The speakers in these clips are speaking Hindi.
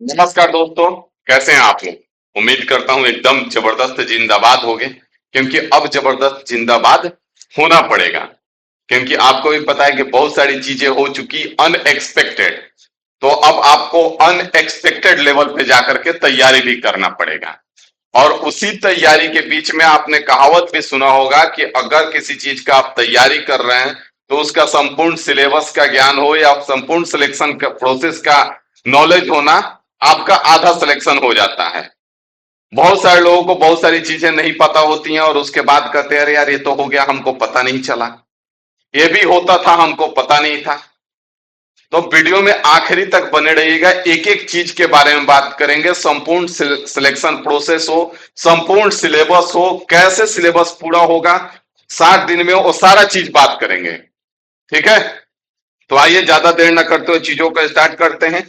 नमस्कार दोस्तों। कैसे हैं आप लोग? उम्मीद करता हूं एकदम जबरदस्त जिंदाबाद होंगे, क्योंकि अब जबरदस्त जिंदाबाद होना पड़ेगा। क्योंकि आपको भी पता है कि बहुत सारी चीजें हो चुकी अनएक्सपेक्टेड। तो अब आपको अनएक्सपेक्टेड लेवल पे जाकर के तैयारी भी करना पड़ेगा। और उसी तैयारी के बीच में आपने कहावत भी सुना होगा कि अगर किसी चीज का आप तैयारी कर रहे हैं तो उसका संपूर्ण सिलेबस का ज्ञान हो या संपूर्ण सिलेक्शन का प्रोसेस का नॉलेज होना, आपका आधा सिलेक्शन हो जाता है। बहुत सारे लोगों को बहुत सारी चीजें नहीं पता होती हैं और उसके बाद कहते हैं अरे यार ये तो हो गया, हमको पता नहीं चला, ये भी होता था हमको पता नहीं था। तो वीडियो में आखिरी तक बने रहिएगा, एक एक चीज के बारे में बात करेंगे। संपूर्ण सिलेक्शन प्रोसेस हो, संपूर्ण सिलेबस हो, कैसे सिलेबस पूरा होगा 60 दिन में, वो सारा चीज बात करेंगे। ठीक है, तो आइए ज्यादा देर न करते हुए चीजों को स्टार्ट करते हैं।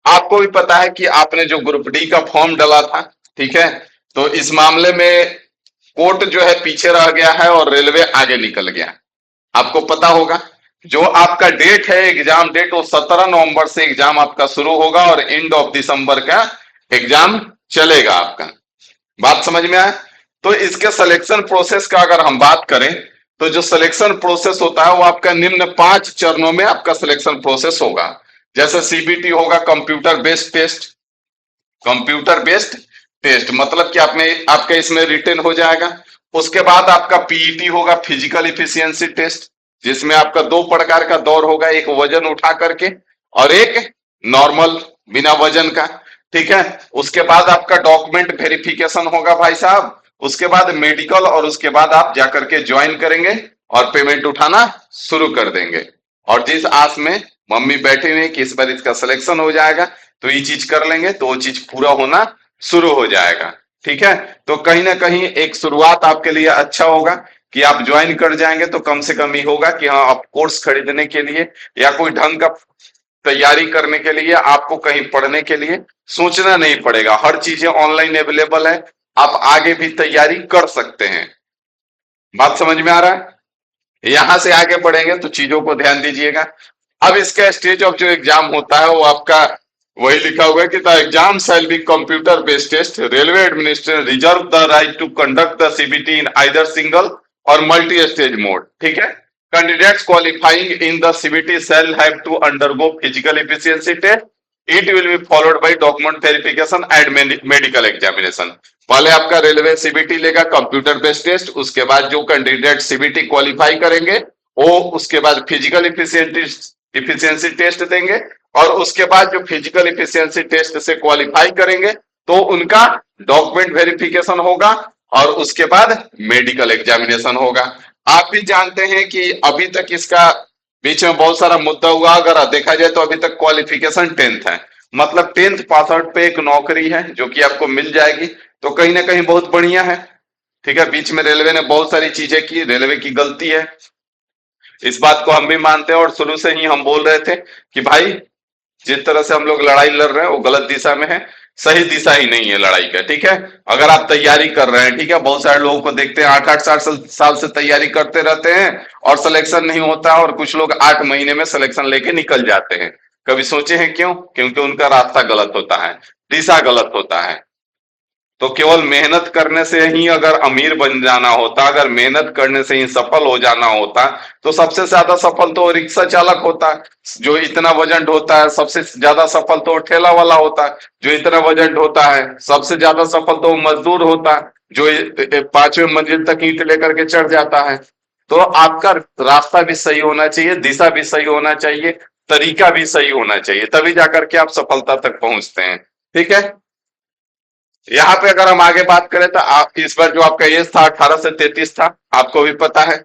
आपको भी पता है कि आपने जो ग्रुप डी का फॉर्म डाला था, ठीक है, तो इस मामले में कोर्ट जो है पीछे रह गया है और रेलवे आगे निकल गया। आपको पता होगा जो आपका डेट है, एग्जाम डेट, वो 17 नवंबर से एग्जाम आपका शुरू होगा और एंड ऑफ दिसंबर का एग्जाम चलेगा आपका। बात समझ में आया? तो इसके सिलेक्शन प्रोसेस का अगर हम बात करें तो जो सिलेक्शन प्रोसेस होता है वो आपका निम्न 5 चरणों में आपका सिलेक्शन प्रोसेस होगा। जैसे सीबीटी होगा, computer based test. Computer based test मतलब कि आप में आपका इसमें रिटन हो जाएगा। उसके बाद आपका पीईटी होगा, फिजिकल इफिशियंसी टेस्ट, जिसमें आपका 2 प्रकार का दौर होगा, एक वजन उठा करके और एक नॉर्मल बिना वजन का। ठीक है, उसके बाद आपका डॉक्यूमेंट वेरिफिकेशन होगा भाई साहब। उसके बाद मेडिकल, और उसके बाद आप जाकर के ज्वाइन करेंगे और पेमेंट उठाना शुरू कर देंगे। और जिस आस में मम्मी बैठे हुए कि इस बार इसका सिलेक्शन हो जाएगा तो ये चीज कर लेंगे तो वो चीज पूरा होना शुरू हो जाएगा। ठीक है, तो कहीं ना कहीं एक शुरुआत आपके लिए अच्छा होगा कि आप ज्वाइन कर जाएंगे तो कम से कम ये होगा कि हाँ, आप कोर्स खरीदने के लिए या कोई ढंग का तैयारी करने के लिए आपको कहीं पढ़ने के लिए सोचना नहीं पड़ेगा। हर चीजें ऑनलाइन अवेलेबल है, आप आगे भी तैयारी कर सकते हैं। बात समझ में आ रहा है? यहां से आगे बढ़ेंगे तो चीजों को ध्यान दीजिएगा। अब इसका स्टेज ऑफ जो एग्जाम होता है वो आपका वही लिखा हुआ है कि the exam shall be computer based test, railway administration reserve the right to conduct the CBT in either single or multi stage mode. ठीक है, candidates qualifying in the CBT shall have to undergo physical efficiency test, it will be followed by document verification and medical examination. पहले आपका रेलवे सीबीटी लेगा कंप्यूटर बेस्ड टेस्ट, उसके बाद जो कैंडिडेट सीबीटी क्वालिफाई करेंगे वो उसके बाद फिजिकल इफिशियंसी टेस्ट देंगे, और उसके बाद जो फिजिकल इफिशियंसी टेस्ट से क्वालिफाई करेंगे तो उनका डॉक्यूमेंट वेरिफिकेशन होगा और उसके बाद मेडिकल एग्जामिनेशन होगा। आप भी जानते हैं कि अभी तक इसका बीच में बहुत सारा मुद्दा हुआ। अगर देखा जाए तो अभी तक क्वालिफिकेशन 10th है, मतलब 10th पास आउट पे एक नौकरी है जो कि आपको मिल जाएगी, तो कहीं ना कहीं बहुत बढ़िया है। ठीक है, बीच में रेलवे ने बहुत सारी चीजें की, रेलवे की गलती है, इस बात को हम भी मानते हैं और शुरू से ही हम बोल रहे थे कि भाई जिस तरह से हम लोग लड़ाई लड़ रहे हैं वो गलत दिशा में है, सही दिशा ही नहीं है लड़ाई का। ठीक है, अगर आप तैयारी कर रहे हैं, ठीक है, बहुत सारे लोगों को देखते हैं 8-8 साल से तैयारी करते रहते हैं और सिलेक्शन नहीं होता, और कुछ लोग 8 महीने में सिलेक्शन लेके निकल जाते हैं। कभी सोचे हैं क्यों? क्योंकि उनका रास्ता गलत होता है, दिशा गलत होता है। तो केवल मेहनत करने से ही अगर अमीर बन जाना होता, अगर मेहनत करने से ही सफल हो जाना होता, तो सबसे ज्यादा सफल तो रिक्शा चालक होता, जो इतना वजन ढोता है। सबसे ज्यादा सफल तो ठेला वाला होता, जो इतना वजन ढोता है। सबसे ज्यादा सफल तो मजदूर होता, जो 5वें मंजिल तक ईंट लेकर के चढ़ जाता है। तो आपका रास्ता भी सही होना चाहिए, दिशा भी सही होना चाहिए, तरीका भी सही होना चाहिए, तभी जाकर के आप सफलता तक पहुंचते हैं। ठीक है, यहाँ पे अगर हम आगे बात करें तो आप इस बार जो आपका एज था 18 से 33 था, आपको भी पता है।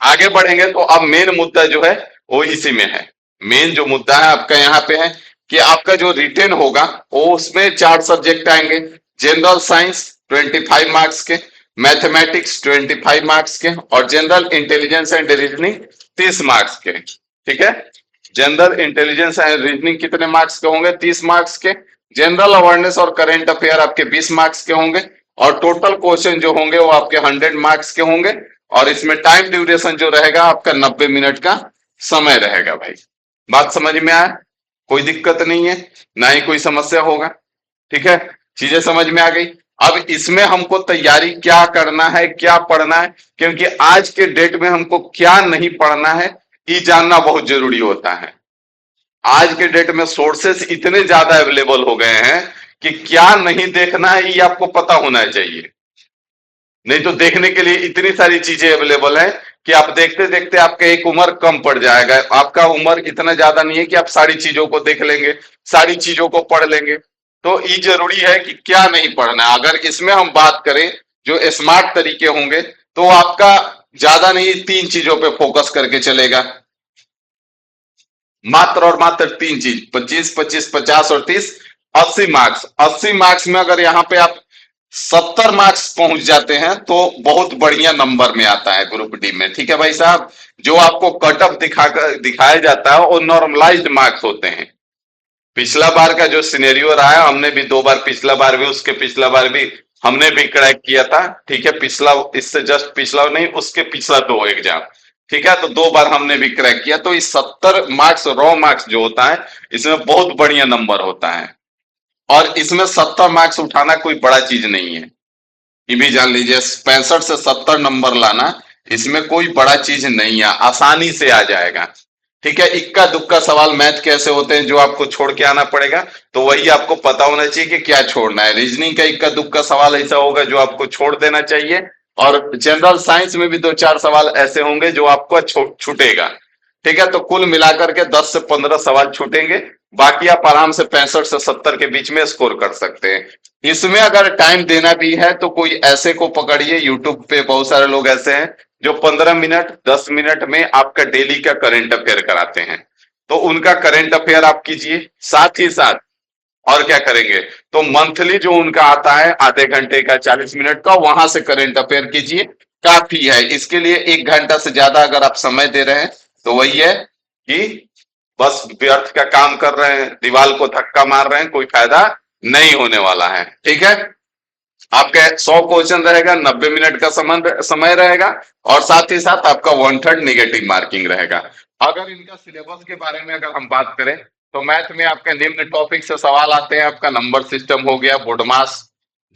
आगे बढ़ेंगे तो अब मेन मुद्दा जो है वो इसी में है। मेन जो मुद्दा है आपका यहाँ पे है कि आपका जो रिटेन होगा वो उसमें 4 सब्जेक्ट आएंगे। जनरल साइंस 25 मार्क्स के, मैथमेटिक्स 25 मार्क्स के, और general intelligence and reasoning 30 marks के। ठीक है, जनरल इंटेलिजेंस एंड रीजनिंग कितने मार्क्स के होंगे? 30 मार्क्स के। जनरल अवेयरनेस और करेंट अफेयर आपके 20 मार्क्स के होंगे, और टोटल क्वेश्चन जो होंगे वो आपके 100 मार्क्स के होंगे। और इसमें टाइम ड्यूरेशन जो रहेगा आपका 90 मिनट का समय रहेगा भाई। बात समझ में आया? कोई दिक्कत नहीं है, ना ही कोई समस्या होगा। ठीक है, चीजें समझ में आ गई। अब इसमें हमको तैयारी क्या करना है, क्या पढ़ना है, क्योंकि आज के डेट में हमको क्या नहीं पढ़ना है ये जानना बहुत जरूरी होता है। आज के डेट में सोर्सेस इतने ज्यादा अवेलेबल हो गए हैं कि क्या नहीं देखना है ये आपको पता होना चाहिए। नहीं तो देखने के लिए इतनी सारी चीजें अवेलेबल है कि आप देखते देखते आपका एक उम्र कम पड़ जाएगा। आपका उम्र इतना ज्यादा नहीं है कि आप सारी चीजों को देख लेंगे, सारी चीजों को पढ़ लेंगे। तो ये जरूरी है कि क्या नहीं पढ़ना है। अगर इसमें हम बात करें जो स्मार्ट तरीके होंगे तो आपका ज्यादा नहीं, तीन चीजों पे फोकस करके चलेगा। मात्र और मात्र तीन चीज, 25, 25, 50 और 30, 80 मार्क्स। 80 मार्क्स में अगर यहाँ पे आप 70 मार्क्स पहुंच जाते हैं तो बहुत बढ़िया नंबर में आता है ग्रुप डी में। ठीक है भाई साहब, जो आपको कट ऑफ दिखाया जाता है वो नॉर्मलाइज्ड मार्क्स होते हैं। पिछला बार का जो सिनेरियो रहा है, हमने भी 2 बार, पिछला बार भी, उसके पिछला बार भी हमने भी क्रैक किया था। ठीक है, पिछला, इससे जस्ट पिछला नहीं, उसके पिछला 2 एग्जाम। ठीक है, तो 2 बार हमने भी क्रैक किया। तो इस 70 मार्क्स रॉ मार्क्स जो होता है इसमें बहुत बढ़िया नंबर होता है। और इसमें 70 मार्क्स उठाना कोई बड़ा चीज नहीं है, ये भी जान लीजिए। 65 से 70 नंबर लाना इसमें कोई बड़ा चीज नहीं है, आसानी से आ जाएगा। ठीक है, इक्का दुक्का सवाल मैथ के ऐसे होते हैं जो आपको छोड़ के आना पड़ेगा, तो वही आपको पता होना चाहिए कि क्या छोड़ना है। रीजनिंग का इक्का दुक्का सवाल ऐसा होगा जो आपको छोड़ देना चाहिए, और जनरल साइंस में भी 2-4 सवाल ऐसे होंगे जो आपको छूटेगा। ठीक है, तो कुल मिलाकर के 10 से 15 सवाल छूटेंगे, बाकी आप आराम से 65 से 70 के बीच में स्कोर कर सकते हैं। इसमें अगर टाइम देना भी है तो कोई ऐसे को पकड़िए, यूट्यूब पे बहुत सारे लोग ऐसे हैं जो 15 मिनट 10 मिनट में आपका डेली का करंट अफेयर कराते हैं, तो उनका करंट अफेयर आप कीजिए। साथ ही साथ और क्या करेंगे, तो मंथली जो उनका आता है आधे घंटे का 40 मिनट का, वहां से करंट अफेयर कीजिए, काफी है। इसके लिए 1 घंटा से ज्यादा अगर आप समय दे रहे हैं तो वही है कि बस व्यर्थ का काम कर रहे हैं, दीवार को धक्का मार रहे हैं, कोई फायदा नहीं होने वाला है। ठीक है, आपके 100 क्वेश्चन रहेगा, 90 मिनट का समय रहेगा, और साथ ही साथ आपका 1/3 नेगेटिव मार्किंग रहेगा। अगर इनका सिलेबस के बारे में अगर हम बात करें तो मैथ में आपके निम्न टॉपिक से सवाल आते हैं। आपका नंबर सिस्टम हो गया, बोडमास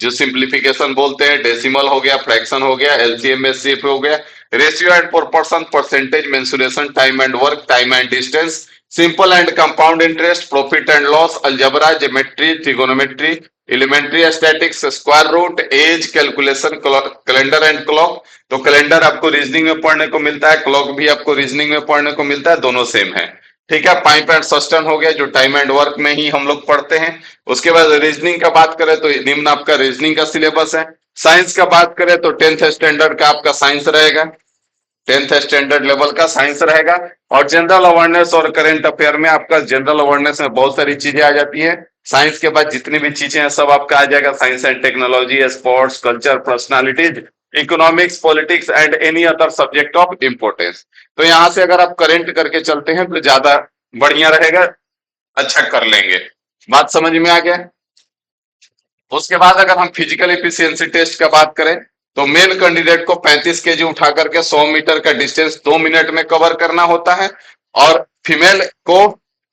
जो सिंप्लीफिकेशन बोलते हैं, डेसिमल हो गया, फ्रैक्शन हो गया, एलसीएम एचसीएफ हो गया, ratio and proportion, percentage, mensuration, time and work, time and distance, simple and compound interest, profit and loss, algebra, geometry, trigonometry, elementary statics, square root, age, calculation, calendar and clock. तो कैलेंडर आपको रीजनिंग में पढ़ने को मिलता है, क्लॉक भी आपको रीजनिंग में पढ़ने को मिलता है, दोनों सेम है। ठीक है, पाइप एंड सस्टेन हो गया जो टाइम एंड वर्क में ही हम लोग पढ़ते हैं। उसके बाद रीजनिंग का बात करें तो निम्न आपका रीजनिंग का सिलेबस है। साइंस का बात करें तो 10th स्टैंडर्ड का आपका साइंस रहेगा, 10th स्टैंडर्ड लेवल का साइंस रहेगा। और जनरल अवेयरनेस और करंट अफेयर में आपका जनरल अवेयरनेस में बहुत सारी चीजें आ जाती है। साइंस के बाद जितनी भी चीजें हैं सब आपका आ जाएगा, science and technology, sports, culture, personalities, economics, politics and any other subject of importance. तो यहां से अगर आप करेंट करके चलते हैं तो ज्यादा बढ़िया रहेगा, अच्छा कर लेंगे। बात समझ में आ गया। उसके बाद अगर हम फिजिकल एफिशिएंसी टेस्ट का बात करें तो मेल कैंडिडेट को 35 केजी उठा करके 100 मीटर का डिस्टेंस 2 मिनट में कवर करना होता है, और फीमेल को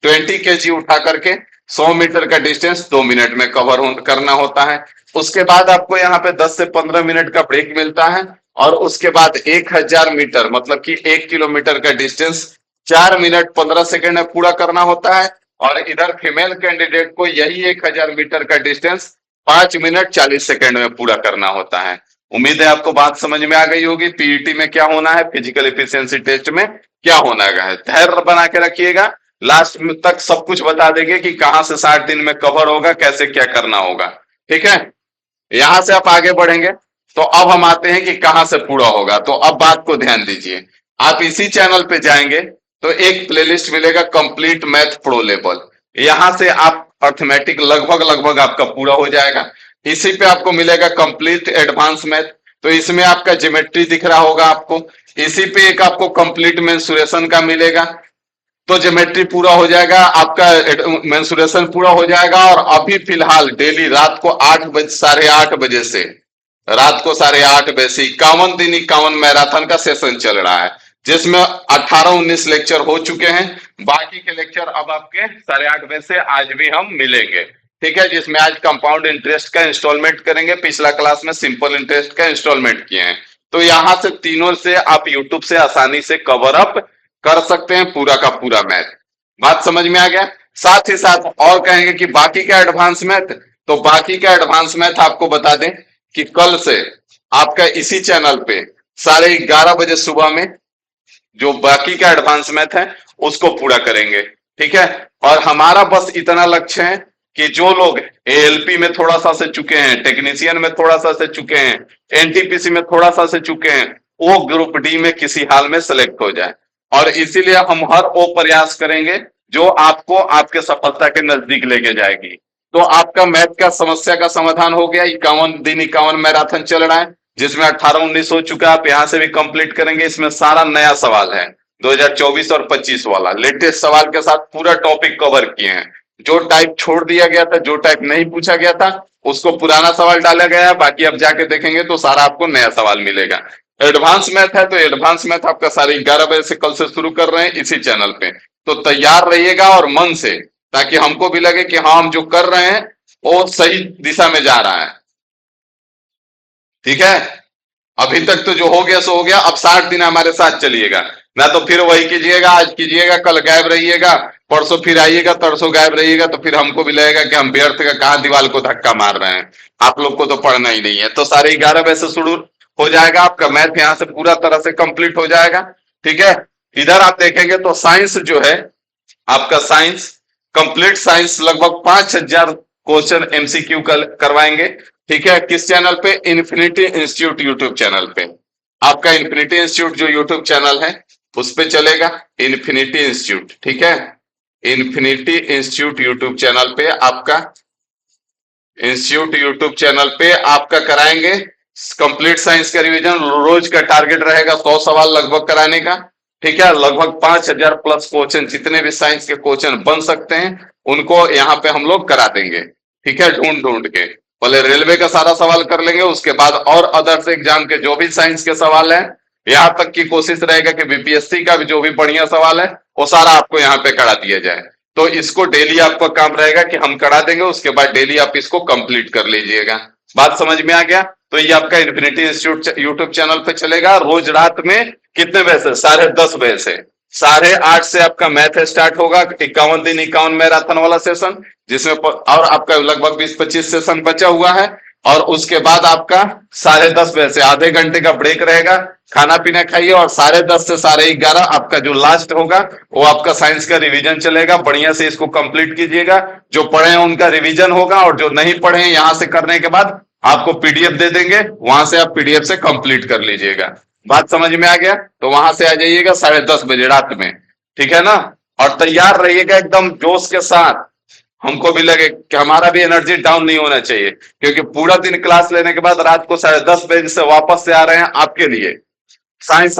20 केजी उठा करके 100 मीटर का डिस्टेंस 2 मिनट में कवर करना होता है। उसके बाद आपको यहाँ पे 10 से 15 मिनट का ब्रेक मिलता है, और उसके बाद 1000 मीटर मतलब कि 1 किलोमीटर का डिस्टेंस 4 मिनट 15 सेकेंड में पूरा करना होता है। और इधर फीमेल कैंडिडेट को यही 1000 मीटर का डिस्टेंस 5 मिनट 40 सेकेंड में पूरा करना होता है। उम्मीद है आपको बात समझ में आ गई होगी, पीईटी में क्या होना है, फिजिकल एफिशिएंसी टेस्ट में क्या होना है। धैर्य बना के रखिएगा, लास्ट तक सब कुछ बता देंगे कि कहां से 60 दिन में कवर होगा, कैसे क्या करना होगा। ठीक है, यहां से आप आगे बढ़ेंगे तो अब हम आते हैं कि कहां से पूरा होगा। तो अब बात को ध्यान दीजिए, आप इसी चैनल पे जाएंगे तो एक प्लेलिस्ट मिलेगा, कंप्लीट मैथ प्रो लेवल। यहां से आप अर्थमेटिक लगभग लगभग आपका पूरा हो जाएगा। इसी पे आपको मिलेगा कंप्लीट एडवांस मैथ, तो इसमें आपका ज्योमेट्री दिख रहा होगा आपको। इसी पे एक आपको कंप्लीट मेंसुरेशन का मिलेगा, तो ज्योमेट्री पूरा हो जाएगा, आपका मेंसुरेशन पूरा हो जाएगा। और अभी फिलहाल डेली रात को 8 बजे, 8:30 बजे से रात को 8:30 बजे से 51 दिन 51 मैराथन का सेशन चल रहा है, जिसमें 18-19 लेक्चर हो चुके हैं। बाकी के लेक्चर अब आपके 8:30 बजे से आज भी हम मिलेंगे, ठीक है, जिसमें आज कंपाउंड इंटरेस्ट का इंस्टॉलमेंट करेंगे। पिछला क्लास में सिंपल इंटरेस्ट का इंस्टॉलमेंट किए हैं, तो यहां से तीनों से आप यूट्यूब से आसानी से कवर अप कर सकते हैं पूरा का पूरा मैथ। बात समझ में आ गया? साथ ही साथ और कहेंगे कि बाकी का एडवांस मैथ, तो बाकी का एडवांस मैथ आपको बता दें कि कल से आपका इसी चैनल पे 11:30 बजे सुबह में जो बाकी का एडवांस मैथ है उसको पूरा करेंगे, ठीक है। और हमारा बस इतना लक्ष्य है कि जो लोग एएलपी में थोड़ा सा से चुके हैं, टेक्नीशियन में थोड़ा सा से चुके हैं, एनटीपीसी में थोड़ा सा से चुके हैं, वो ग्रुप डी में किसी हाल में सेलेक्ट हो जाए। और इसीलिए हम हर वो प्रयास करेंगे जो आपको आपके सफलता के नजदीक लेके जाएगी। तो आपका मैथ का समस्या का समाधान हो गया। 51 दिन 51 मैराथन चल रहा है, जिसमें 18-19 हो चुका है। आप यहां से भी कंप्लीट करेंगे। इसमें सारा नया सवाल है, 2024 और 25 वाला लेटेस्ट सवाल के साथ पूरा टॉपिक कवर किए हैं। जो टाइप छोड़ दिया गया था, जो टाइप नहीं पूछा गया था, उसको पुराना सवाल डाला गया है। बाकी अब जाके देखेंगे तो सारा आपको नया सवाल मिलेगा। एडवांस मैथ है तो एडवांस मैथ आपका 11:30 बजे से कल से शुरू कर रहे हैं इसी चैनल पे। तो तैयार रहिएगा और मन से, ताकि हमको भी लगे कि हाँ हम जो कर रहे हैं वो सही दिशा में जा रहा है, ठीक है। अभी तक तो जो हो गया सो हो गया। अब 60 दिन हमारे साथ चलिएगा, ना तो फिर वही कीजिएगा, आज कीजिएगा कल गायब रहिएगा, परसों फिर आइएगा तरसों गायब रहिएगा, तो फिर हमको भी लगेगा कि हम व्यर्थ का कहाँ दीवार को धक्का मार रहे हैं। आप लोग को तो पढ़ना ही नहीं है। तो 11:30 बजे से शुरू हो जाएगा आपका मैथ, यहाँ से पूरा तरह से कंप्लीट हो जाएगा, ठीक है। इधर आप देखेंगे तो साइंस जो है आपका, साइंस कंप्लीट साइंस लगभग 5,000 क्वेश्चन एमसीक्यू करवाएंगे, ठीक है। किस चैनल पे? इन्फिनिटी इंस्टीट्यूट यूट्यूब चैनल पे। आपका इन्फिनिटी इंस्टीट्यूट जो यूट्यूब चैनल है उस पे चलेगा इन्फिनिटी इंस्टीट्यूट, ठीक है। इन्फिनिटी इंस्टीट्यूट यूट्यूब चैनल पे आपका, इंस्टीट्यूट यूट्यूब चैनल पे आपका कराएंगे कंप्लीट साइंस का रिवीजन। रोज का टारगेट रहेगा 100 सवाल लगभग कराने का, ठीक है। लगभग 5,000 प्लस क्वेश्चन, जितने भी साइंस के क्वेश्चन बन सकते हैं उनको यहाँ पे हम लोग करा देंगे, ठीक है, ढूंढ ढूंढ के। पहले रेलवे का सारा सवाल कर लेंगे, उसके बाद और अदर्स एग्जाम के जो भी साइंस के सवाल है, यहाँ तक की कोशिश रहेगा कि बीपीएससी का भी जो भी बढ़िया सवाल है वो सारा आपको यहाँ पे करा दिया जाए। तो इसको डेली आपका काम रहेगा कि हम करा देंगे, उसके बाद डेली आप इसको कंप्लीट कर लीजिएगा। बात समझ में आ गया? तो ये आपका इन्फिनिटी इंस्टीट्यूट यूट्यूब चैनल पे चलेगा रोज रात में कितने बजे से? 10:30 बजे से। 8:30 से आपका मैथ स्टार्ट होगा, 51 दिन 51 मैराथन वाला सेशन, जिसमें और आपका लगभग 20-25 सेशन बचा हुआ है। और उसके बाद आपका 10:30 बजे से आधे घंटे का ब्रेक रहेगा, खाना पीना खाइए, और 10:30 से 11:30 आपका जो लास्ट होगा वो आपका साइंस का रिवीजन चलेगा। बढ़िया से इसको कंप्लीट कीजिएगा। जो पढ़े हैं उनका रिवीजन होगा, और जो नहीं पढ़े हैं यहां से करने के बाद आपको पीडीएफ दे देंगे, वहां से आप पीडीएफ से कंप्लीट कर लीजिएगा। बात समझ में आ गया? तो वहां से आ जाइएगा 10:30 बजे रात में, ठीक है ना। और तैयार रहिएगा एकदम जोश के साथ। हमको भी लगे कि हमारा भी एनर्जी डाउन नहीं होना चाहिए, क्योंकि पूरा दिन क्लास लेने के बाद रात को 10:30 बजे से वापस से आ रहे हैं आपके लिए। साइंस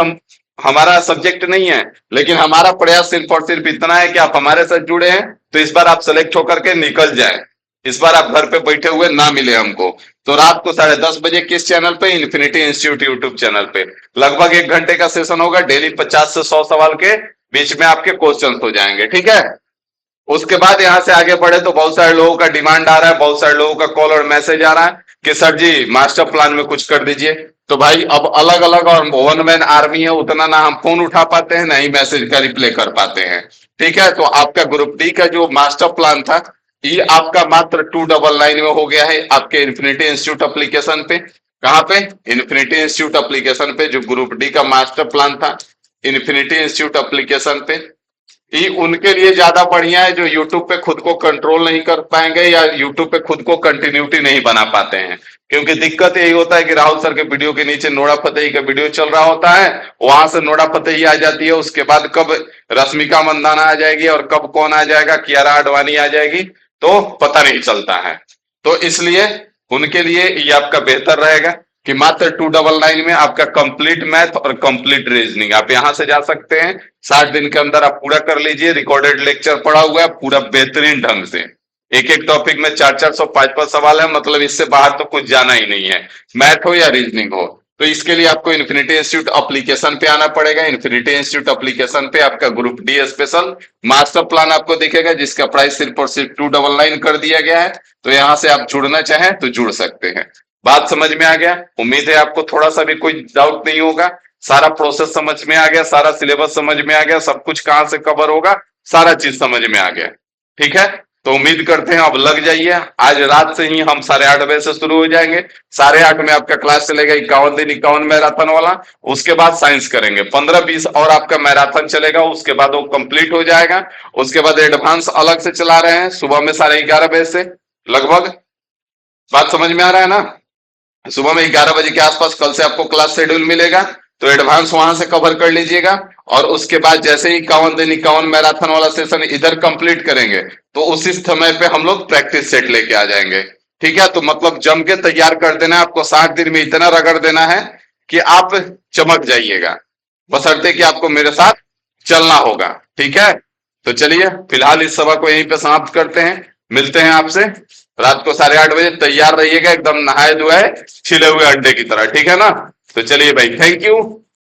हमारा सब्जेक्ट नहीं है, लेकिन हमारा प्रयास सिर्फ और सिर्फ इतना है कि आप हमारे साथ जुड़े हैं, तो इस बार आप सेलेक्ट होकर के निकल जाए। इस बार आप घर पे बैठे हुए ना मिले हमको। तो रात को 10:30 बजे किस चैनल पे? इन्फिनिटी इंस्टीट्यूट यूट्यूब चैनल पे लगभग 1 घंटे का सेशन होगा। डेली 50 से 100 सवाल के बीच में आपके क्वेश्चन हो जाएंगे, ठीक है। उसके बाद यहां से आगे बढ़े तो बहुत सारे लोगों का डिमांड आ रहा है, बहुत सारे लोगों का कॉल और मैसेज आ रहा है कि सर जी मास्टर प्लान में कुछ कर दीजिए। तो भाई अब अलग अलग और वन मैन आर्मी है, उतना ना हम फोन उठा पाते हैं ना ही मैसेज का रिप्लाई कर पाते हैं, ठीक है। तो आपका ग्रुप डी का जो मास्टर प्लान था ये आपका मात्र 299 में हो गया है आपके इन्फिनिटी इंस्टीट्यूट एप्लीकेशन पे। कहाँ पे? इन्फिनिटी इंस्टीट्यूट एप्लीकेशन पे जो ग्रुप डी का मास्टर प्लान था इन्फिनिटी इंस्टीट्यूट एप्लीकेशन पे। ये उनके लिए ज्यादा बढ़िया है जो यूट्यूब पे खुद को कंट्रोल नहीं कर पाएंगे या यूट्यूब पे खुद को कंटिन्यूटी नहीं बना पाते हैं। क्योंकि दिक्कत यही होता है कि राहुल सर के वीडियो के नीचे नोरा फतेही का वीडियो चल रहा होता है, वहां से नोरा फतेही आ जाती है, उसके बाद कब रश्मिका मंदाना आ जाएगी और कब कौन आ जाएगा, कियारा आडवाणी आ जाएगी, तो पता नहीं चलता है। तो इसलिए उनके लिए ये आपका बेहतर रहेगा कि मात्र 299 में आपका कंप्लीट मैथ और कंप्लीट रीजनिंग आप यहां से जा सकते हैं। 60 दिन के अंदर आप पूरा कर लीजिए। रिकॉर्डेड लेक्चर पढ़ा हुआ है पूरा बेहतरीन ढंग से। एक एक टॉपिक में 400-400 500 सवाल है, मतलब इससे बाहर तो कुछ जाना ही नहीं है, मैथ हो या रीजनिंग हो। तो इसके लिए आपको इन्फिनिटी इंस्टीट्यूट एप्लीकेशन पे आना पड़ेगा। इन्फिनिटी इंस्टीट्यूट एप्लीकेशन पे आपका group D special master plan आपको दिखेगा, जिसका प्राइस सिर्फ और सिर्फ 299 कर दिया गया है। तो यहां से आप जुड़ना चाहें तो जुड़ सकते हैं। बात समझ में आ गया? उम्मीद है आपको थोड़ा सा भी कोई डाउट नहीं होगा। सारा प्रोसेस समझ में आ गया, सारा सिलेबस समझ में आ गया, सब कुछ कहां से कवर होगा, सारा चीज समझ में आ गया। ठीक है, तो उम्मीद करते हैं अब लग जाइए। आज रात से ही हम 8:30 बजे से शुरू हो जाएंगे। 8:30 में आपका क्लास चलेगा, 51 दिन 51 मैराथन वाला। उसके बाद साइंस करेंगे, 15-20 और आपका मैराथन चलेगा, उसके बाद वो कंप्लीट हो जाएगा। उसके बाद एडवांस अलग से चला रहे हैं सुबह में 11:30 बजे से लगभग। बात समझ में आ रहा है ना? सुबह में 11 बजे के आसपास कल से आपको क्लास शेड्यूल मिलेगा, तो एडवांस वहां से कवर कर लीजिएगा। और उसके बाद जैसे ही 51 दिन 51 मैराथन वाला सेशन इधर कंप्लीट करेंगे, तो उसी समय पे हम लोग प्रैक्टिस सेट लेके आ जाएंगे। ठीक है, तो मतलब जम के तैयार कर देना है आपको। 60 दिन में इतना रगड़ देना है कि आप चमक जाइएगा, बशर्ते कि आपको मेरे साथ चलना होगा। ठीक है, तो चलिए फिलहाल इस सभा को यहीं पे समाप्त करते हैं। मिलते हैं आपसे रात को 8:30 बजे। तैयार रहिएगा एकदम नहाए धुआए छिले हुए अंडे की तरह। ठीक है ना? तो चलिए भाई, थैंक यू।